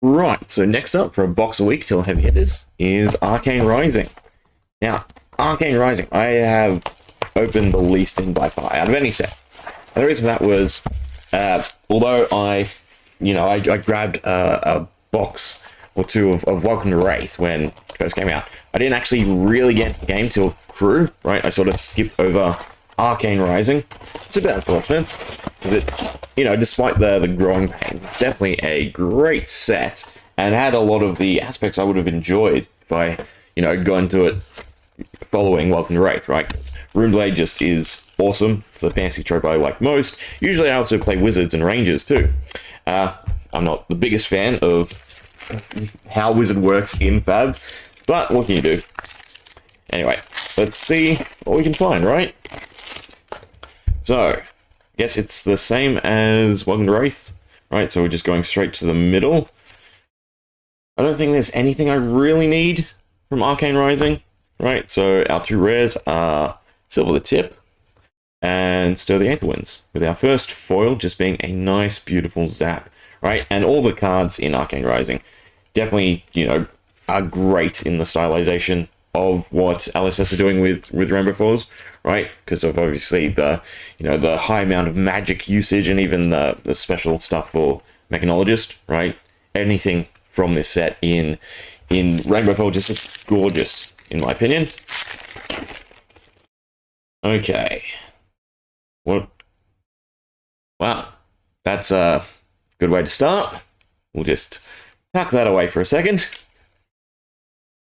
Right, so next up for a box a week till heavy hitters is Arcane Rising. Now, Arcane Rising, I have opened the least in by far out of any set. And the reason for that was, although I grabbed a box or two of Welcome to Wraith when it first came out, I didn't actually really get into the game till Crew, right? I sort of skipped over Arcane Rising. It's a bit unfortunate, but despite the growing pain, it's definitely a great set and had a lot of the aspects I would have enjoyed if I, gone into it following Welcome to Wraith, right? Runeblade just is awesome. It's a fantasy trope I like most. Usually I also play Wizards and Rangers too. I'm not the biggest fan of how Wizard works in Fab, but what can you do? Anyway, let's see what we can find, right? So, I guess it's the same as Welcome to Wraith, right? So we're just going straight to the middle. I don't think there's anything I really need from Arcane Rising, right? So our two rares are Silver the Tip and Stir the Aether Winds, with our first foil just being a nice, beautiful zap, right? And all the cards in Arcane Rising definitely, are great in the stylization of what LSS are doing with Rainbow Foils, right? Because of obviously the high amount of magic usage and even the special stuff for Mechanologist, right? Anything from this set in Rainbow Foil just looks gorgeous, in my opinion. Okay. What? Wow. That's a good way to start. We'll just tuck that away for a second.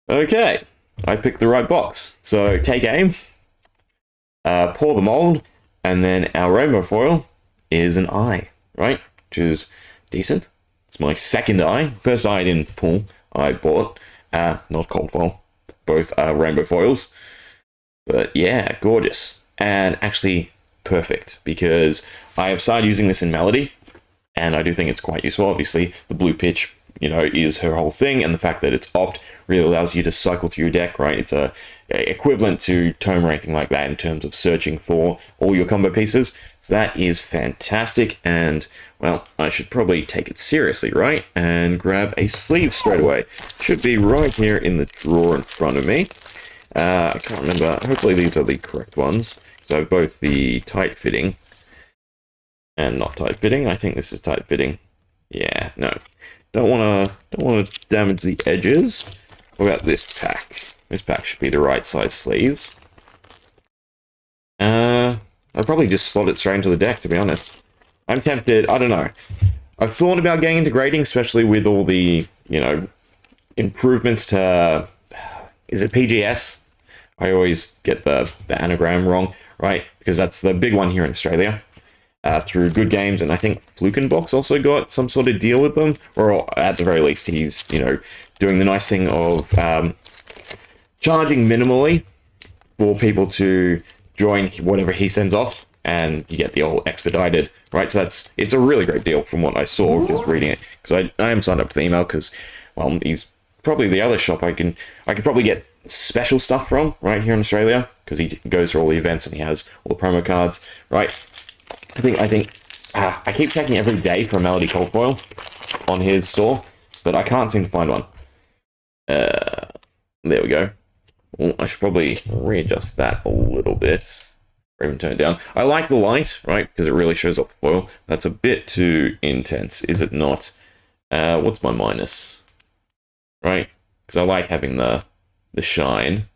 Okay. I picked the right box. So take aim, pour the mold, and then our rainbow foil is an eye, right? Which is decent. It's my second eye. First eye I didn't pull, I bought. Not cold foil. Both are rainbow foils. But yeah, gorgeous. And actually perfect, because I have started using this in Melody, and I do think it's quite useful. Obviously, the blue pitch, is her whole thing, and the fact that it's opt really allows you to cycle through your deck, right? It's a equivalent to Tome or anything like that in terms of searching for all your combo pieces. So that is fantastic, and well, I should probably take it seriously, right? And grab a sleeve straight away. Should be right here in the drawer in front of me. I can't remember. Hopefully these are the correct ones. So I have both the tight fitting and not tight fitting. I think this is tight fitting. Yeah, no. Don't wanna damage the edges. What about this pack? This pack should be the right size sleeves. I'll probably just slot it straight into the deck, to be honest. I'm tempted, I don't know. I've thought about getting into grading, especially with all the, improvements to, is it PGS? I always get the anagram wrong, right? Because that's the big one here in Australia. Through Good Games, and I think Flukenbox also got some sort of deal with them, or at the very least he's, doing the nice thing of charging minimally for people to join whatever he sends off, and you get the old expedited, right? So it's a really great deal from what I saw just reading it, because I am signed up to the email, because, well, he's probably the other shop I could probably get special stuff from, right, here in Australia, because he goes through all the events and he has all the promo cards, right? I keep checking every day for a Melody Cold Foil on his store, but I can't seem to find one. There we go. Well, I should probably readjust that a little bit, or even turn it down. I like the light, right, because it really shows off the foil. That's a bit too intense, is it not? What's my minus? Right, because I like having the shine.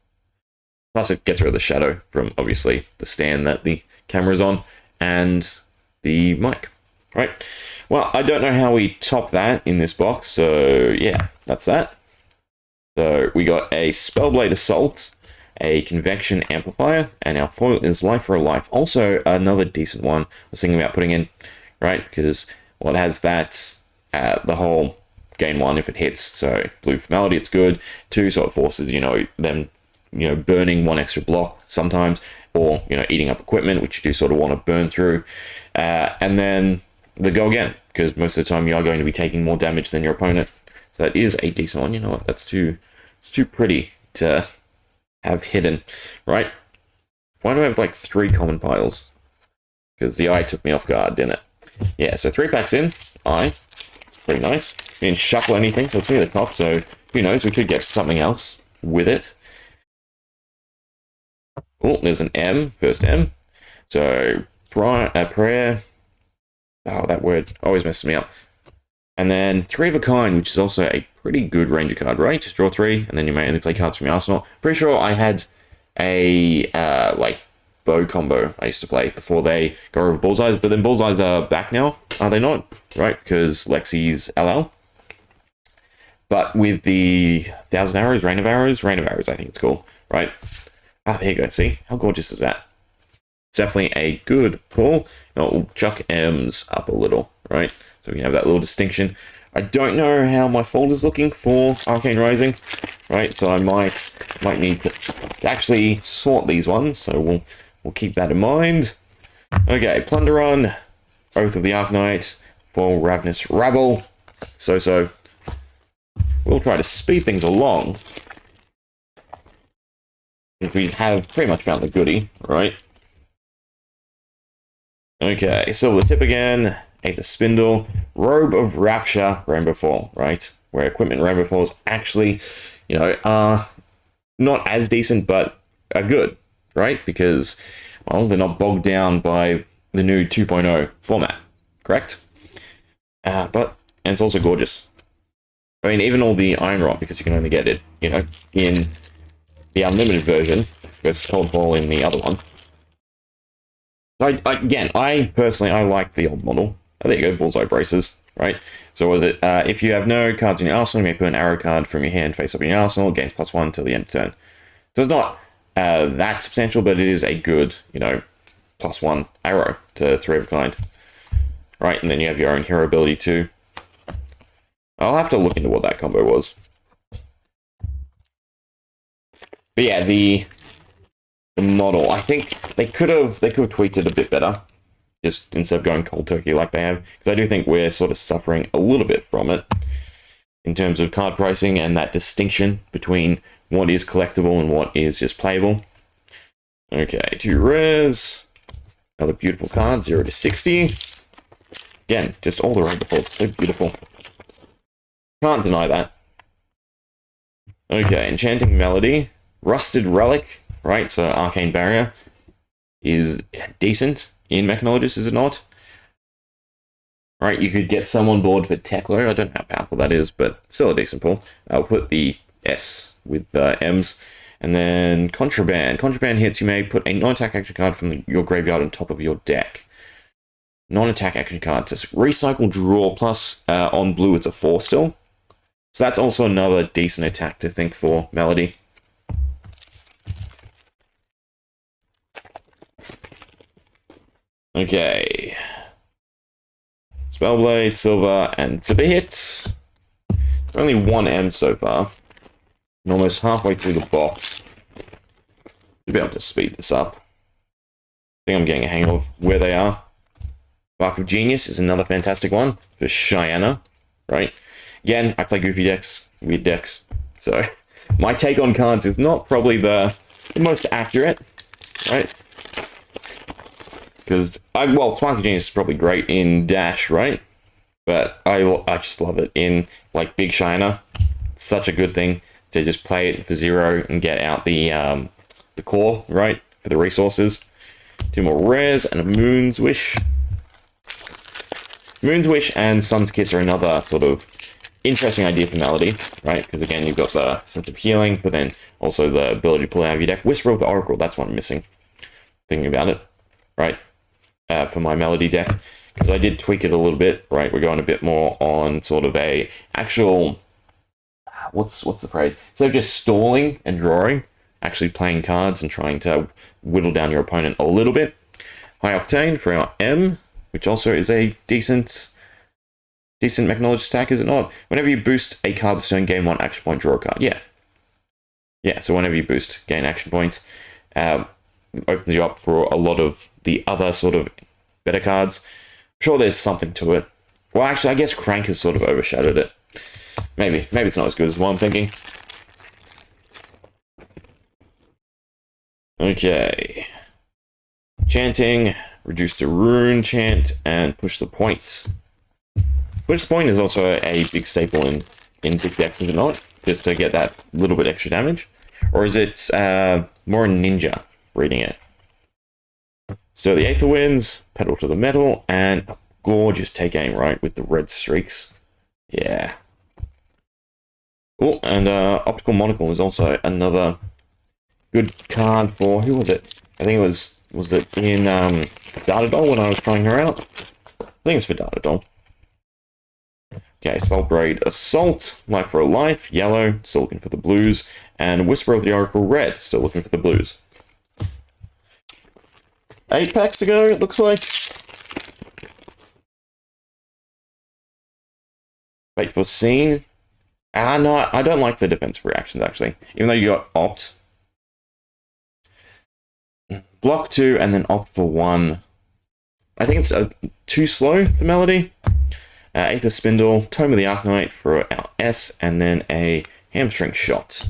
Plus, it gets rid of the shadow from, obviously, the stand that the camera's on. And the mic, right? Well, I don't know how we top that in this box, so yeah, that's that. So we got a Spellblade Assault, a Convection Amplifier, and our foil is Life for a Life. Also, another decent one I was thinking about putting in, right? Because, well, it has that, the whole gain 1 if it hits, so blue for Melody, it's good. 2, so it forces, them, burning 1 extra block sometimes, or, eating up equipment, which you do sort of want to burn through. And then the go again, because most of the time you are going to be taking more damage than your opponent. So that is a decent one. You know what? It's too pretty to have hidden, right? Why do I have like 3 common piles? Because the eye took me off guard, didn't it? Yeah, so 3 packs in, eye. Pretty nice. We didn't shuffle anything, so it's near the top, so who knows, we could get something else with it. Oh, there's an M, first M. So, prayer. Oh, that word always messes me up. And then 3 of a kind, which is also a pretty good ranger card, right? Just draw 3, and then you may only play cards from your arsenal. Pretty sure I had a, like, bow combo I used to play before they got rid of bullseyes, but then bullseyes are back now, are they not? Right, because Lexi's LL. But with the 1,000 arrows, Rain of Arrows, I think it's called, right? Ah, there you go, see? How gorgeous is that? It's definitely a good pull. Now we'll chuck M's up a little, right? So we can have that little distinction. I don't know how my folder's looking for Arcane Rising, right? So I might need to actually sort these ones. So we'll keep that in mind. Okay, Plunderon, Oath of the Arknight, Full Ravenous Rabble. So we'll try to speed things along. If we have pretty much found the goodie, right? Okay, Silver Tip again, Aether Spindle, Robe of Rapture, Rainbow Fall, right? Where equipment Rainbow Falls actually, you know, are not as decent, but are good, right? Because, well, they're not bogged down by the new 2.0 format, correct? And it's also gorgeous. I mean, even all the Iron Rod, because you can only get it, you know, in the unlimited version, versus Cold Fall in the other one. I personally like the old model. Oh, there you go, bullseye braces, right? So was it, if you have no cards in your arsenal, you may put an arrow card from your hand face up in your arsenal, gains +1 till the end of turn. So it's not that substantial, but it is a good, you know, +1 arrow to 3 of a kind. Right, and then you have your own hero ability too. I'll have to look into what that combo was. But yeah, the model, I think they could have tweaked it a bit better, just instead of going cold turkey like they have, because I do think we're sort of suffering a little bit from it in terms of card pricing and that distinction between what is collectible and what is just playable. Okay, 2 rares, another beautiful card, 0 to 60. Again, just all the rainbow falls, so beautiful. Can't deny that. Okay, Enchanting Melody, Rusted Relic. Right, so Arcane Barrier is decent in Mechanologist, is it not? Right, you could get some on board for Teklo. I don't know how powerful that is, but still a decent pull. I'll put the S with the M's. And then Contraband. Contraband hits, you may put a non-attack action card from your graveyard on top of your deck. Non-attack action card. To recycle, draw, plus on blue it's a 4 still. So that's also another decent attack to think for Melody. Okay. Spellblade, Silver, and Zipper hits. Only 1 M so far. I'm almost halfway through the box. You'll be able to speed this up. I think I'm getting a hang of where they are. Bark of Genius is another fantastic one for Cheyenne, right? Again, I play goofy decks, weird decks. So my take on cards is not probably the most accurate, right? Because, Spark of Genius is probably great in Dash, right? But I just love it in, like, Big Shiner. It's such a good thing to just play it for 0 and get out the core, right? For the resources. 2 more rares and a Moon's Wish. Moon's Wish and Sun's Kiss are another sort of interesting idea for Melody, right? Because, again, you've got the sense of healing, but then also the ability to pull out of your deck. Whisper of the Oracle, that's what I'm missing. Thinking about it, right? For my Melody deck, because I did tweak it a little bit, right? We're going a bit more on sort of a actual, what's the phrase? Instead of just stalling and drawing, actually playing cards and trying to whittle down your opponent a little bit. High Octane for our M, which also is a decent Mechanologist attack, is it not? Whenever you boost a card this turn, gain 1 action point, draw a card. Yeah, so whenever you boost, gain action points, opens you up for a lot of the other sort of better cards. I'm sure there's something to it. Well, actually, I guess Crank has sort of overshadowed it. Maybe it's not as good as what I'm thinking. Okay. Chanting, reduce to rune chant, and push the points. Which point is also a big staple in big decks, is it not? Just to get that little bit extra damage? Or is it more a ninja reading it? So the Aether Winds, Pedal to the Metal, and a gorgeous take aim, right? With the red streaks. Yeah. Oh, and Optical Monocle is also another good card for, who was it? I think it was it in Data Doll when I was trying her out? I think it's for Data Doll. Okay, Spellblade Assault, Life for a Life, yellow, still looking for the blues, and Whisper of the Oracle red, still looking for the blues. 8 packs to go, it looks like. Wait for Scene. No, I don't like the defensive reactions, actually. Even though you got Opt. Block 2, and then Opt for 1. I think it's too slow for Melody. Aether Spindle, Tome of the Arknight for our S, and then a Hamstring Shot.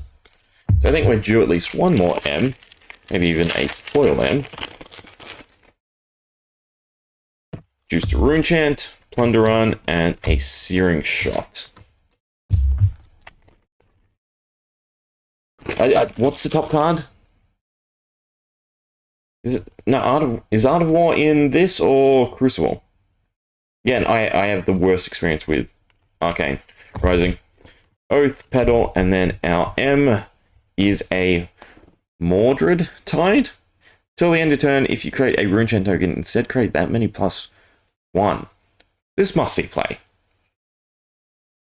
So I think we're due at least one more M, maybe even a foil M. Juice to Rune Chant, Plunder Run, and a Searing Shot. What's the top card? Is Art of War in this or Crucible? Again, I have the worst experience with Arcane Rising. Oath, Pedal, and then our M is a Mordred Tide. Till the end of turn, if you create a Rune Chant token, instead create that many +1. This must see play.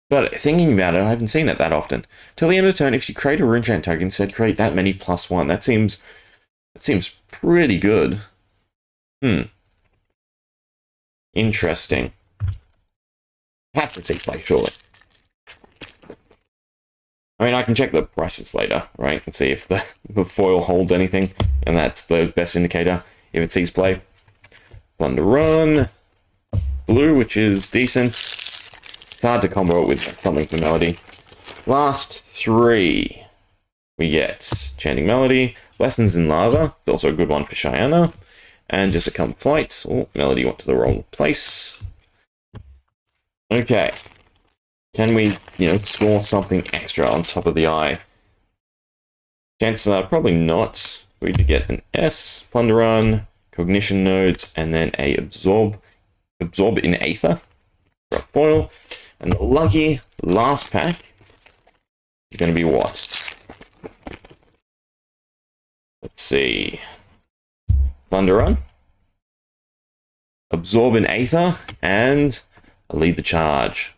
But thinking about it, I haven't seen it that often. Till the end of turn, if you create a Rune Chant token, instead create that many +1. That seems pretty good. Interesting. Has to see play, surely. I mean, I can check the prices later, right? And see if the foil holds anything. And that's the best indicator if it sees play. Plunder Run. Blue, which is decent. It's hard to combo it with something for Melody. Last 3. We get Chanting Melody. Lessons in Lava. It's also a good one for Cheyenne. And just a Come Fight. Oh, Melody went to the wrong place. Okay. Can we, score something extra on top of the eye? Chances are probably not. We need to get an S, Plunder Run, Cognition Nodes, and then a Absorb in Aether for a foil. And the lucky last pack is going to be what? Let's see. Plunder Run, Absorb in Aether, and Lead the Charge.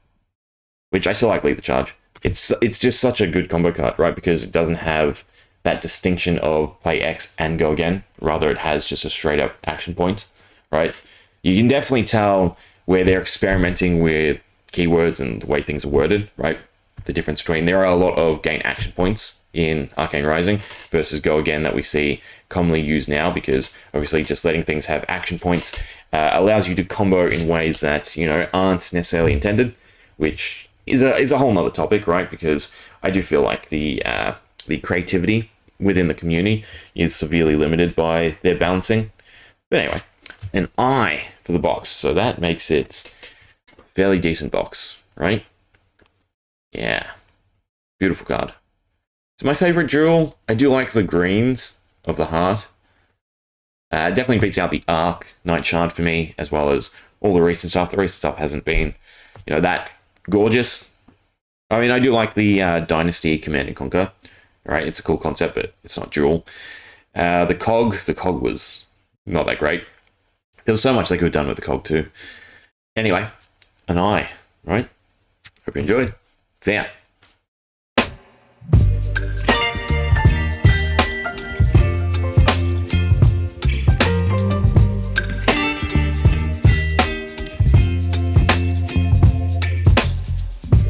Which I still like Lead the Charge. It's just such a good combo card, right? Because it doesn't have that distinction of play X and go again. Rather, it has just a straight up action point, right? You can definitely tell where they're experimenting with keywords and the way things are worded, right? The difference between, there are a lot of gain action points in Arcane Rising versus go again that we see commonly used now, because obviously just letting things have action points allows you to combo in ways that, aren't necessarily intended, which is a whole nother topic, right? Because I do feel like the creativity within the community is severely limited by their balancing. But anyway, an I for the box, so that makes it a fairly decent box, right? Yeah, beautiful card. It's my favorite jewel. I do like the greens of the heart. Definitely beats out the Arc Knight Shard for me, as well as all the recent stuff. The recent stuff hasn't been, that gorgeous. I mean, I do like the Dynasty Command and Conquer, right? It's a cool concept, but it's not jewel. The cog was not that great. There was so much they could have done with the cog too. Anyway, an eye, right? Hope you enjoyed. See ya.